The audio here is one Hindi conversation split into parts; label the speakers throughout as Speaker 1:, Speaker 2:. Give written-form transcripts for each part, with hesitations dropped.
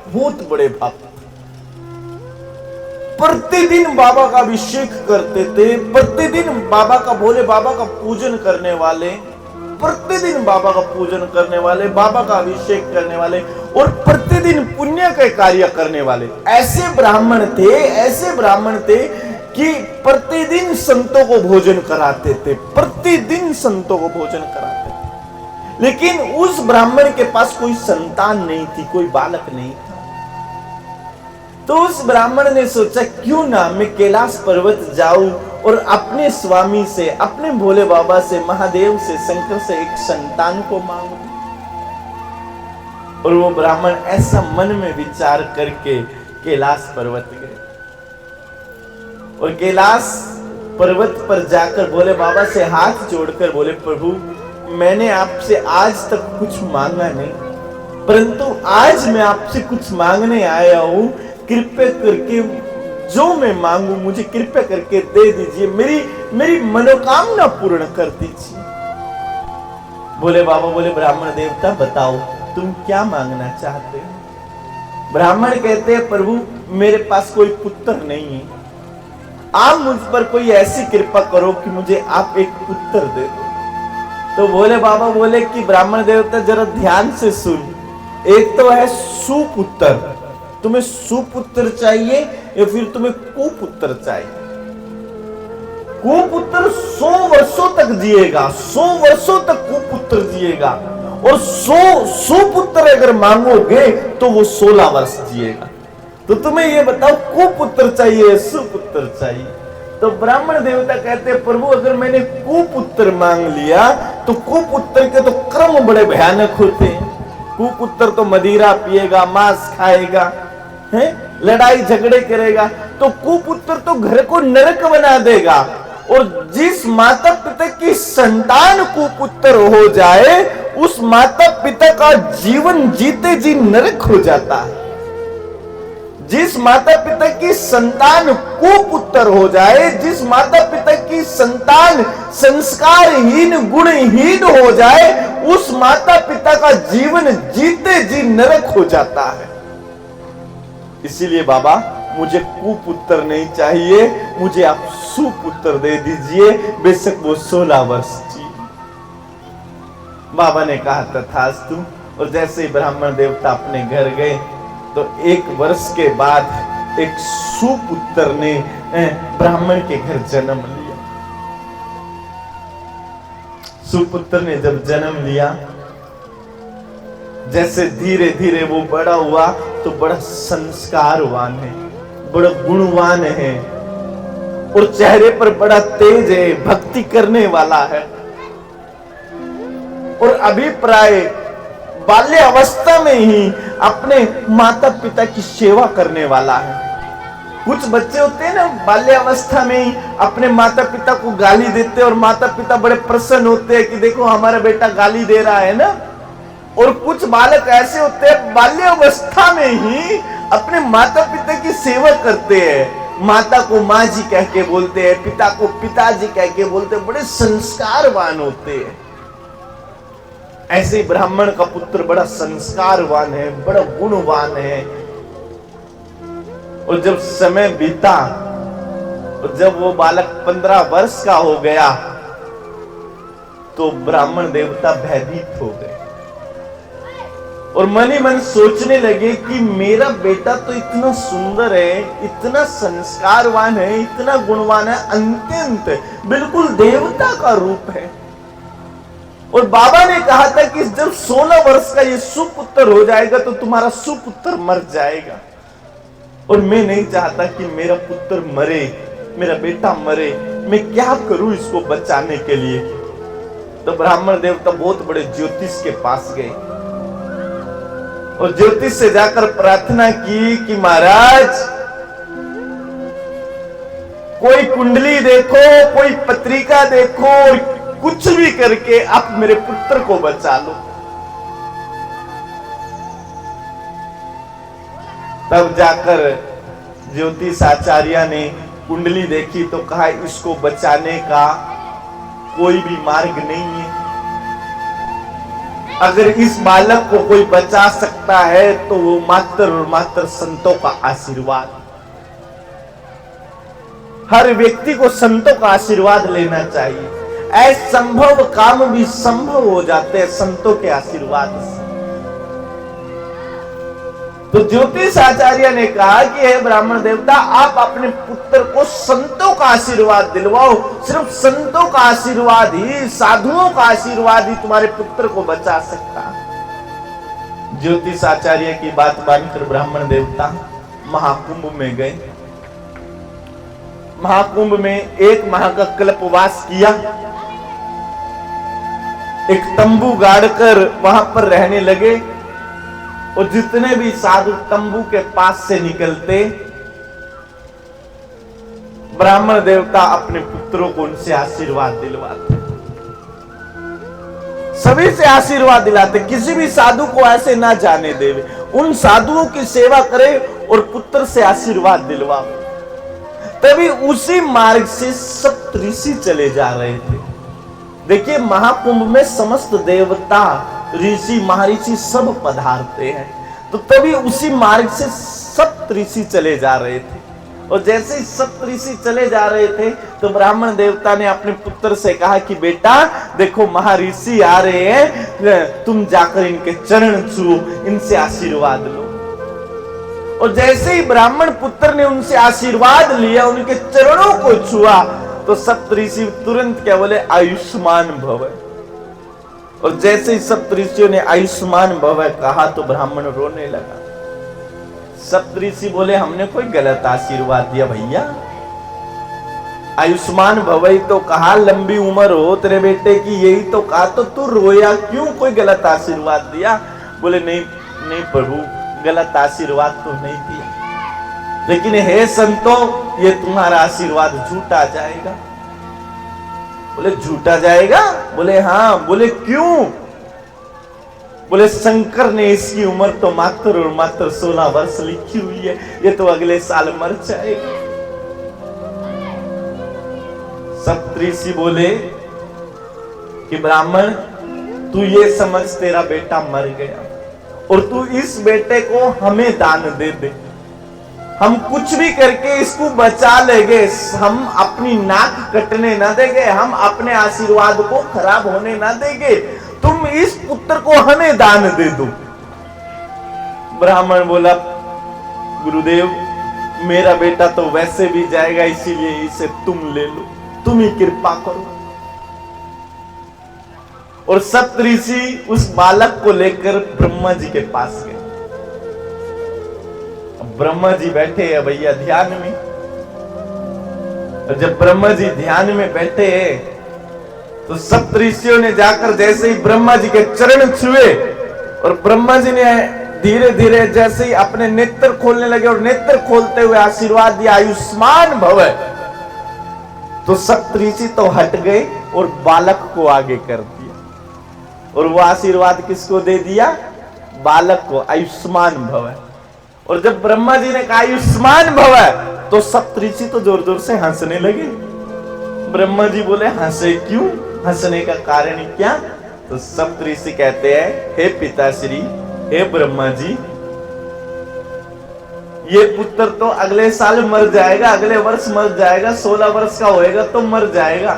Speaker 1: बहुत बड़े भक्त, प्रतिदिन बाबा का अभिषेक करते थे, प्रतिदिन बाबा का, भोले बाबा का पूजन करने वाले, प्रतिदिन बाबा का पूजन करने वाले, बाबा का अभिषेक करने वाले और प्रतिदिन पुण्य के कार्य करने वाले ऐसे ब्राह्मण थे कि प्रतिदिन संतों को भोजन कराते थे, प्रतिदिन संतों को भोजन कराते थे। लेकिन उस ब्राह्मण के पास कोई संतान नहीं थी, कोई बालक नहीं था। तो उस ब्राह्मण ने सोचा क्यों ना मैं कैलाश पर्वत जाऊं और अपने स्वामी से, अपने भोले बाबा से, महादेव से, शंकर से एक संतान को मांगू। और वो ब्राह्मण ऐसा मन में विचार करके कैलाश पर्वत गए और कैलाश पर्वत पर जाकर भोले बाबा से हाथ जोड़कर बोले, प्रभु मैंने आपसे आज तक कुछ मांगा नहीं, परंतु आज मैं आपसे कुछ मांगने आया हूं, कृपया करके जो मैं मांगू मुझे कृपया करके दे दीजिए, मेरी मनोकामना पूर्ण कर दीजिए। बोले बाबा, बोले ब्राह्मण देवता बताओ तुम क्या मांगना चाहते हो। ब्राह्मण कहते हैं, प्रभु मेरे पास कोई पुत्र नहीं है, आप मुझ पर कोई ऐसी कृपा करो कि मुझे आप एक पुत्र दे दो। तो भोले बाबा बोले कि ब्राह्मण देवता जरा ध्यान से सुन, एक तो है सुपुत्र, तुम्हें सुपुत्र चाहिए या फिर तुम्हें कुपुत्र चाहिए। कुपुत्र 100 वर्षों तक जिएगा, 100 वर्षों तक कुपुत्र जिएगा, और 100 सुपुत्र अगर मांगोगे तो वो 16 वर्ष जिएगा। तो तुम्हें ये बताओ कुपुत्र चाहिए सुपुत्र चाहिए। तो ब्राह्मण देवता कहते हैं, प्रभु अगर मैंने कुपुत्र मांग लिया तो कुपुत्र के तो कर्म बड़े भयानक होते हैं। कुपुत्र तो मदिरा पिएगा, मांस खाएगा, है लड़ाई झगड़े करेगा, तो कुपुत्र तो घर को नरक बना देगा। और जिस माता पिता की संतान कुपुत्र हो जाए उस माता पिता का जीवन जीते जी नरक हो जाता है। जिस माता पिता की संतान कुपुत्र हो जाए, जिस माता पिता की संतान संस्कारहीन गुणहीन हो जाए, उस माता पिता का जीवन जीते जी नरक हो जाता है। इसीलिए बाबा मुझे कुपुत्र नहीं चाहिए, मुझे आप सुपुत्र दे दीजिए, बेशक वो 16 वर्ष जिए। बाबा ने कहा तथास्तु। और जैसे ही ब्राह्मण देवता अपने घर गए तो 1 वर्ष के बाद एक सुपुत्र ने ब्राह्मण के घर जन्म लिया। सुपुत्र ने जब जन्म लिया, जैसे धीरे धीरे वो बड़ा हुआ तो बड़ा संस्कारवान है, बड़ा गुणवान है और चेहरे पर बड़ा तेज है, भक्ति करने वाला है। और अभिप्राय बाल्यावस्था में ही अपने माता पिता की सेवा करने वाला है। कुछ बच्चे होते हैं ना बाल्यावस्था में ही अपने माता पिता को गाली देते और माता पिता बड़े प्रसन्न होते हैं कि देखो हमारा बेटा गाली दे रहा है ना। और कुछ बालक ऐसे होते हैं बाल्यावस्था में ही अपने माता पिता की सेवा करते हैं, माता को माँ जी कह के बोलते हैं, पिता को पिताजी कह के बोलते हैं, बड़े संस्कारवान होते हैं। ऐसे ही ब्राह्मण का पुत्र बड़ा संस्कारवान है, बड़ा गुणवान है। और जब समय बीता और जब वो बालक 15 वर्ष का हो गया तो ब्राह्मण देवता भयभीत हो गए और मन ही मन सोचने लगे कि मेरा बेटा तो इतना सुंदर है, इतना संस्कारवान है, इतना गुणवान है, अत्यंत बिल्कुल देवता का रूप है। और बाबा ने कहा था कि जब 16 वर्ष का ये सुपुत्र हो जाएगा तो तुम्हारा सुपुत्र मर जाएगा। और मैं नहीं चाहता कि मेरा पुत्र मरे, मेरा बेटा मरे, मैं क्या करूं इसको बचाने के लिए। तो ब्राह्मण देवता बहुत बड़े ज्योतिष के पास गए और ज्योतिष से जाकर प्रार्थना की कि महाराज कोई कुंडली देखो, कोई पत्रिका देखो और कुछ भी करके आप मेरे पुत्र को बचा लो। तब जाकर ज्योतिष आचार्य ने कुंडली देखी तो कहा इसको बचाने का कोई भी मार्ग नहीं है। अगर इस बालक को कोई बचा सकता है तो वो मात्र और मात्र संतों का आशीर्वाद। हर व्यक्ति को संतों का आशीर्वाद लेना चाहिए। असंभव काम भी संभव हो जाते हैं संतों के आशीर्वाद से। तो ज्योतिष आचार्य ने कहा कि हे ब्राह्मण देवता, आप अपने पुत्र को संतों का आशीर्वाद दिलवाओ। सिर्फ संतों का आशीर्वाद ही, साधुओं का आशीर्वाद ही तुम्हारे पुत्र को बचा सकता। ज्योतिष आचार्य की बात मानकर ब्राह्मण देवता महाकुंभ में गए। महाकुंभ में 1 माह का कल्पवास किया। एक तंबू गाड़कर वहां पर रहने लगे और जितने भी साधु तंबू के पास से निकलते, ब्राह्मण देवता अपने पुत्रों को उनसे आशीर्वाद दिलवाते। सभी से आशीर्वाद दिलाते, किसी भी साधु को ऐसे ना जाने देवे। उन साधुओं की सेवा करे और पुत्र से आशीर्वाद दिलवा। तभी उसी मार्ग से सप्तऋषि चले जा रहे थे। देखिए, महाकुंभ में समस्त देवता, ऋषि, महर्षि सब पधारते हैं। तो तभी उसी मार्ग से सप्तऋषि चले जा रहे थे। और जैसे ही सप्तऋषि चले जा रहे थे तो ब्राह्मण देवता ने अपने पुत्र से कहा कि बेटा देखो, महर्षि आ रहे हैं, तुम जाकर इनके चरण छुओ, इनसे आशीर्वाद लो। और जैसे ही ब्राह्मण पुत्र ने उनसे आशीर्वाद लिया, उनके चरणों को छुआ, तो सप्तऋषि तुरंत क्या बोले, आयुष्मान भव। और जैसे ही सप्तऋषियों ने आयुष्मान भव कहा तो ब्राह्मण रोने लगा। सप्तऋषि बोले, हमने कोई गलत आशीर्वाद दिया भैया? आयुष्मान भव ही तो कहा, लंबी उम्र हो तेरे बेटे की, यही तो कहा, तो तू रोया क्यों? कोई गलत आशीर्वाद दिया? बोले नहीं नहीं प्रभु, गलत आशीर्वाद तो नहीं दिया, लेकिन हे संतों, ये तुम्हारा आशीर्वाद झूठा जाएगा। बोले झूठा जाएगा? बोले हाँ। बोले क्यों? बोले शंकर ने इसकी उम्र तो मात्र और मात्र 16 वर्ष लिखी हुई है, ये तो अगले साल मर जाएगा। सप्तऋषि बोले कि ब्राह्मण, तू ये समझ तेरा बेटा मर गया और तू इस बेटे को हमें दान दे दे, हम कुछ भी करके इसको बचा लेंगे, हम अपनी नाक कटने ना देंगे, हम अपने आशीर्वाद को खराब होने ना देंगे, तुम इस पुत्र को हमें दान दे दो। ब्राह्मण बोला, गुरुदेव मेरा बेटा तो वैसे भी जाएगा, इसीलिए इसे तुम ले लो, तुम ही कृपा करो। और सप्तऋषि उस बालक को लेकर ब्रह्मा जी के पास गए। ब्रह्मा जी बैठे हैं भैया ध्यान में। और जब ब्रह्मा जी ध्यान में बैठे हैं तो सप्तऋषियों ने जाकर जैसे ही ब्रह्मा जी के चरण छुए और ब्रह्मा जी ने धीरे धीरे जैसे ही अपने नेत्र खोलने लगे और नेत्र खोलते हुए आशीर्वाद दिया, आयुष्मान भव, तो सप्तऋषि तो हट गए और बालक को आगे कर दिया। और वो आशीर्वाद किसको दे दिया? बालक को, आयुष्मान भव। और जब ब्रह्मा जी ने कहा आयुष्मान भव, तो सप्तऋषि तो जोर जोर से हंसने लगे। ब्रह्मा जी बोले, हंसे क्यों? हंसने का कारण क्या? तो सप्तऋषि कहते हैं, हे पिताश्री, हे ब्रह्मा जी, ये पुत्र तो अगले साल मर जाएगा, अगले वर्ष मर जाएगा, 16 वर्ष का होएगा तो मर जाएगा।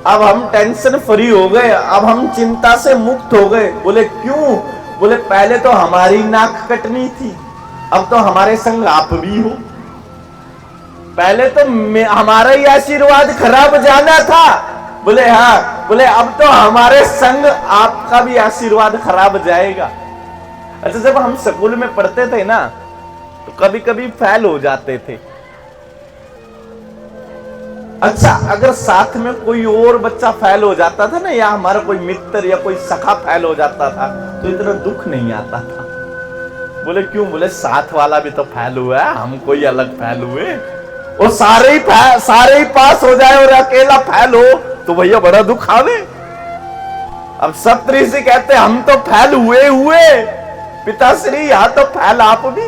Speaker 1: अब हम टेंशन फ्री हो गए, अब हम चिंता से मुक्त हो गए। बोले क्यों? बोले पहले तो हमारी नाक कटनी थी, अब तो हमारे संग आप भी हो। पहले तो हमारा ही आशीर्वाद खराब जाना था। बोले हाँ। बोले अब तो हमारे संग आपका भी आशीर्वाद खराब जाएगा। अच्छा, जब हम स्कूल में पढ़ते थे ना तो कभी कभी फेल हो जाते थे। अच्छा, अगर साथ में कोई और बच्चा फेल हो जाता था ना, या हमारा कोई मित्र या कोई सखा फेल हो जाता था, तो इतना दुख नहीं आता था। बोले क्यों? बोले साथ वाला भी तो फेल हुआ है, हम कोई अलग फेल हुए, और सारे ही पास हो जाए और अकेला फेल हो तो भैया बड़ा दुख आवे। अब सप्तऋषि कहते हम तो फेल हुए पिताश्री, यहां तो फेल आप भी।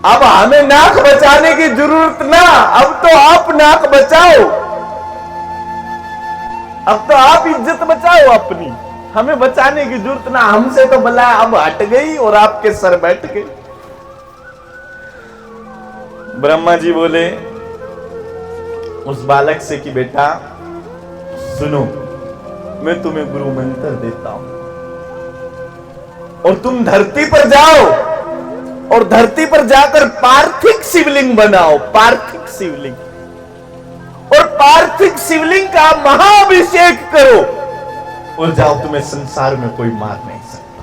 Speaker 1: अब हमें नाक बचाने की जरूरत ना, अब तो आप नाक बचाओ। अब तो आप इज्जत बचाओ अपनी, हमें बचाने की जरूरत ना, हमसे तो बला अब हट गई और आपके सर बैठ गए। ब्रह्मा जी बोले उस बालक से कि बेटा सुनो, मैं तुम्हें गुरु मंत्र देता हूं और तुम धरती पर जाओ और धरती पर जाकर पार्थिव शिवलिंग बनाओ, पार्थिव शिवलिंग, और पार्थिव शिवलिंग का महाअभिषेक करो और जाओ, तुम्हें संसार में कोई मार नहीं सकता।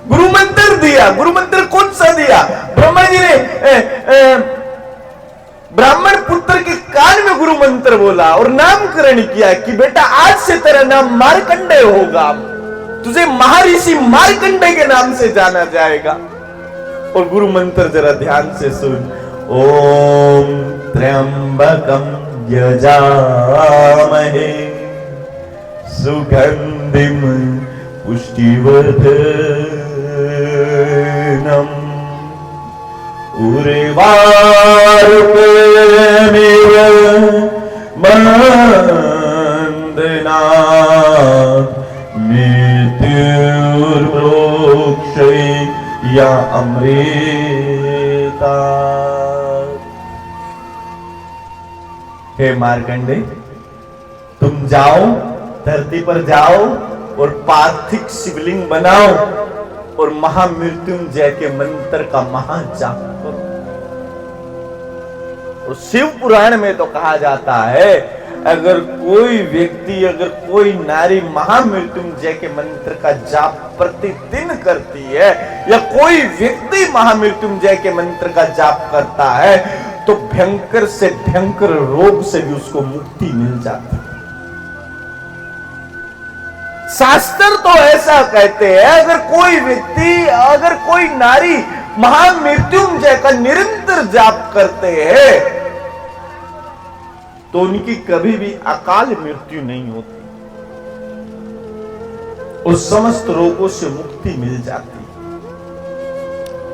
Speaker 1: गुरु मंत्र दिया। गुरु मंत्र कौन सा दिया? ब्रह्मा जी ने ब्राह्मण पुत्र के कान में गुरु मंत्र बोला और नामकरण किया कि बेटा आज से तेरा नाम मार्कंडेय होगा, तुझे महर्षि मार्कंडेय के नाम से जाना जाएगा। और गुरु मंत्र जरा ध्यान से सुन। ओम त्र्यंबकम यजामहे सुगंधिम पुष्टिवर्धनम उर्वारुकमेव मंदनात् मृत्युर्मोक्षे या अमृता। हे मार्कंडेय, तुम जाओ, धरती पर जाओ और पार्थिव शिवलिंग बनाओ और महामृत्युंजय के मंत्र का महाजाप करो। और शिव पुराण में तो कहा जाता है अगर कोई व्यक्ति, अगर कोई नारी महामृत्युंजय के मंत्र का जाप प्रतिदिन करती है या कोई व्यक्ति महामृत्युंजय के मंत्र का जाप करता है तो भयंकर से भयंकर रोग से भी उसको मुक्ति मिल जाती है। शास्त्र तो ऐसा कहते हैं अगर कोई व्यक्ति, अगर कोई नारी महामृत्युंजय का निरंतर जाप करते हैं तो उनकी कभी भी अकाल मृत्यु नहीं होती और समस्त रोगों से मुक्ति मिल जाती।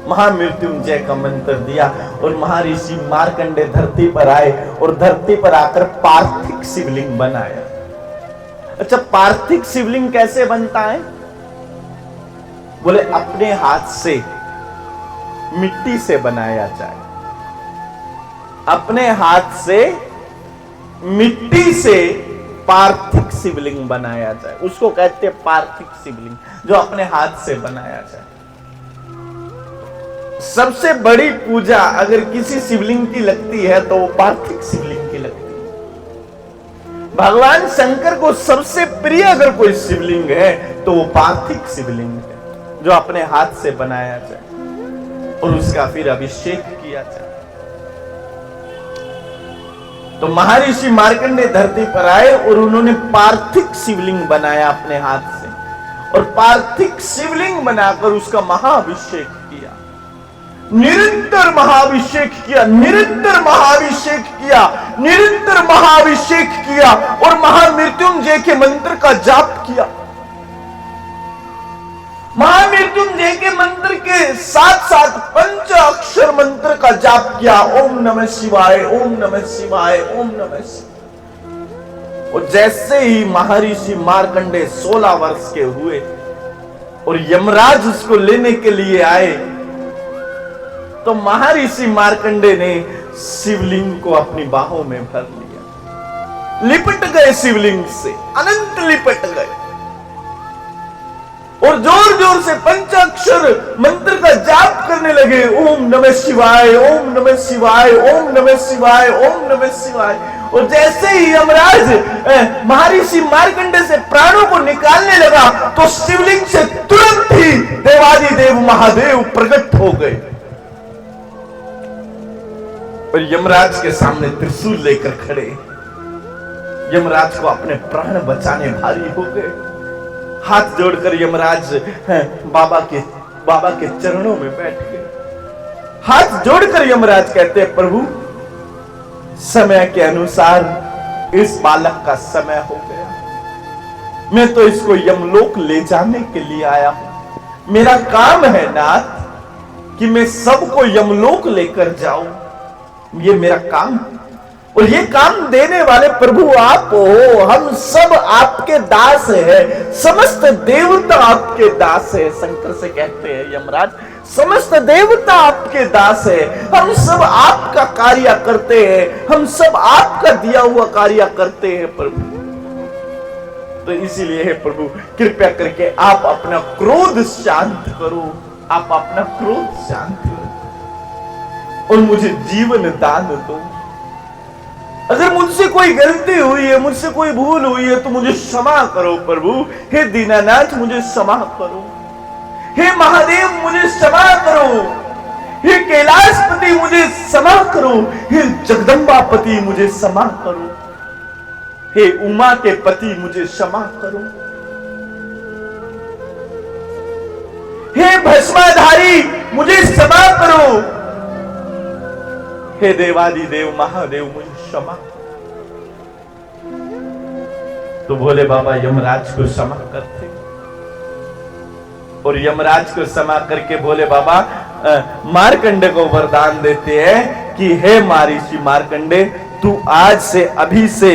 Speaker 1: महामृत्युंजय का मंत्र दिया और महर्षि मार्कंडेय धरती पर आए और धरती पर आकर पार्थिव शिवलिंग बनाया। अच्छा, पार्थिव शिवलिंग कैसे बनता है? बोले अपने हाथ से मिट्टी से बनाया जाए, अपने हाथ से मिट्टी से पार्थिव शिवलिंग बनाया जाए, उसको कहते हैं पार्थिव शिवलिंग, जो अपने हाथ से बनाया जाए। सबसे बड़ी पूजा अगर किसी शिवलिंग की लगती है तो वो पार्थिव शिवलिंग की लगती है। भगवान शंकर को सबसे प्रिय अगर कोई शिवलिंग है तो वो पार्थिव शिवलिंग है, जो अपने हाथ से बनाया जाए और उसका फिर अभिषेक किया जाए। तो महर्षि मार्कंडेय धरती पर आए और उन्होंने पार्थिव शिवलिंग बनाया अपने हाथ से और पार्थिव शिवलिंग बनाकर उसका महाअभिषेक किया, निरंतर महाअभिषेक किया, निरंतर महाअभिषेक किया, निरंतर महाअभिषेक किया और महामृत्युंजय के मंत्र का जाप किया। महामृत्युंजय के मंत्र के साथ साथ पंच अक्षर मंत्र का जाप किया, ओम नमः शिवाय, ओम नमः शिवाय, ओम नमः शिवाय। और जैसे ही महर्षि मार्कंडेय 16 वर्ष के हुए और यमराज उसको लेने के लिए आए तो महर्षि मार्कंडेय ने शिवलिंग को अपनी बाहों में भर लिया, लिपट गए शिवलिंग से, अनंत लिपट गए और जोर जोर से पंचाक्षर मंत्र का जाप करने लगे, ओम नमः शिवाय, ओम नमः शिवाय, ओम नमः शिवाय, ओम नमः शिवाय। और जैसे ही यमराज महर्षि मार्कंडेय से प्राणों को निकालने लगा तो शिवलिंग से तुरंत ही देवादिदेव महादेव प्रकट हो गए और यमराज के सामने त्रिशूल लेकर खड़े। यमराज को अपने प्राण बचाने भारी हो गए। हाथ जोड़कर यमराज बाबा के चरणों में बैठ गए। हाथ जोड़कर यमराज कहते हैं, प्रभु समय के अनुसार इस बालक का समय हो गया, मैं तो इसको यमलोक ले जाने के लिए आया हूं। मेरा काम है नाथ कि मैं सबको यमलोक लेकर जाऊं, ये मेरा काम है। और ये काम देने वाले प्रभु आप हो। हम सब आपके दास हैं, समस्त देवता आपके दास है। शंकर से कहते हैं यमराज, समस्त देवता आपके दास है, हम सब आपका कार्य करते हैं, हम सब आपका दिया हुआ कार्य करते हैं प्रभु। तो इसीलिए है प्रभु, कृपया करके आप अपना क्रोध शांत करो, आप अपना क्रोध शांत करो और मुझे जीवन दान दो। अगर मुझसे कोई गलती हुई है, मुझसे कोई भूल हुई है, तो मुझे क्षमा करो प्रभु। हे दीनानाथ मुझे क्षमा करो, हे महादेव मुझे क्षमा करो, हे कैलाशपति मुझे क्षमा करो, हे जगदम्बापति मुझे क्षमा करो, हे उमा के पति मुझे क्षमा करो, हे भस्माधारी मुझे क्षमा करो, हे देवादिदेव महादेव मुझे क्षमा। तो भोले बाबा यमराज को क्षमा करते और यमराज को क्षमा करके भोले बाबा मार्कंडे को वरदान देते हैं कि हे महर्षि मार्कंडे, तू आज से अभी से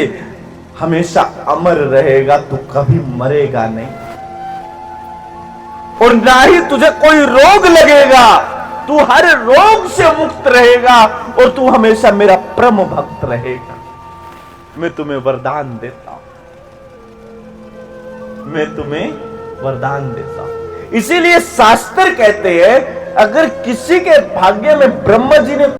Speaker 1: हमेशा अमर रहेगा, तू कभी मरेगा नहीं और ना ही तुझे कोई रोग लगेगा, तू हर रोग से मुक्त रहेगा और तू हमेशा मेरा परम भक्त रहेगा। मैं तुम्हें वरदान देता हूं, मैं तुम्हें वरदान देता हूं। इसीलिए शास्त्र कहते हैं, अगर किसी के भाग्य में ब्रह्मा जी ने